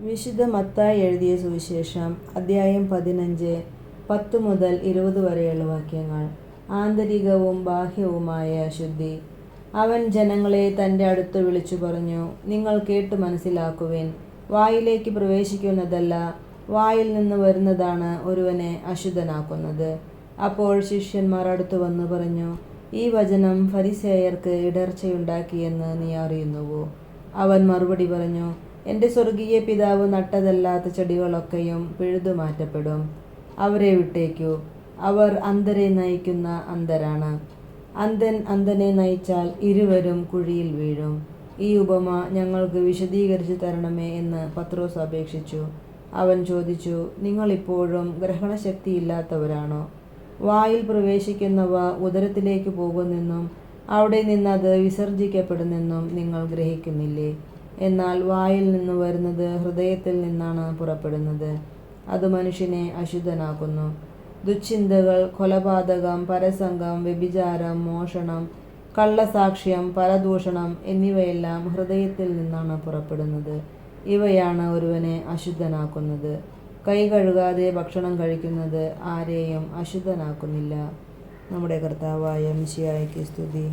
വിശുദ്ധ മത്തായി എഴുതിയ സുവിശേഷം അദ്ധ്യായം 15 10 മുതൽ 20 വരെയുള്ള വാക്യങ്ങൾ. ആന്തരികവും ബാഹ്യവുമായ ശുദ്ധി. അവൻ ജനങ്ങളെ തൻ്റെ അടുത്ത് വിളിച്ചു പറഞ്ഞു, നിങ്ങൾ കേട്ട് മനസ്സിലാക്കുവിൻ. വായിലേക്ക് പ്രവേശിക്കുന്നതല്ല, വായിൽ നിന്ന് വരുന്നതാണ് ഒരുവനെ അശുദ്ധനാക്കുന്നത്. അപ്പോൾ ശിഷ്യന്മാർ അടുത്തു വന്നു പറഞ്ഞു, ഈ വചനം ഫരിസേയർക്ക് ഇടർച്ചയുണ്ടാക്കിയെന്ന് നീ അറിയുന്നുവോ? അവൻ മറുപടി പറഞ്ഞു, എൻ്റെ സ്വർഗീയ പിതാവ് നട്ടതല്ലാത്ത ചെടികളൊക്കെയും പിഴുതു മാറ്റപ്പെടും. അവരെ വിട്ടേക്കൂ, അവർ അന്ധരെ നയിക്കുന്ന അന്ധരാണ്. അന്ധൻ അന്ധനെ നയിച്ചാൽ ഇരുവരും കുഴിയിൽ വീഴും. ഈ ഉപമ ഞങ്ങൾക്ക് വിശദീകരിച്ചു തരണമേ എന്ന് പത്രോസ് അപേക്ഷിച്ചു. അവൻ ചോദിച്ചു, നിങ്ങളിപ്പോഴും ഗ്രഹണശക്തിയില്ലാത്തവരാണോ? വായിൽ പ്രവേശിക്കുന്നവ ഉദരത്തിലേക്ക് പോകുന്നെന്നും അവിടെ നിന്നത് വിസർജിക്കപ്പെടുന്നെന്നും നിങ്ങൾ ഗ്രഹിക്കുന്നില്ലേ? എന്നാൽ വായിൽ നിന്ന് വരുന്നത് ഹൃദയത്തിൽ നിന്നാണ് പുറപ്പെടുന്നത്. അത് മനുഷ്യനെ അശുദ്ധനാക്കുന്നു. ദുശ്ചിന്തകൾ, കൊലപാതകം, പരസംഗം, വ്യഭിചാരം, മോഷണം, കള്ളസാക്ഷ്യം, പരദൂഷണം എന്നിവയെല്ലാം ഹൃദയത്തിൽ നിന്നാണ് പുറപ്പെടുന്നത്. ഇവയാണ് ഒരുവനെ അശുദ്ധനാക്കുന്നത്. കൈ കഴുകാതെ ഭക്ഷണം കഴിക്കുന്നത് ആരെയും അശുദ്ധനാക്കുന്നില്ല. നമ്മുടെ കർത്താവായ മിശിഹായ്ക്ക് സ്തുതി.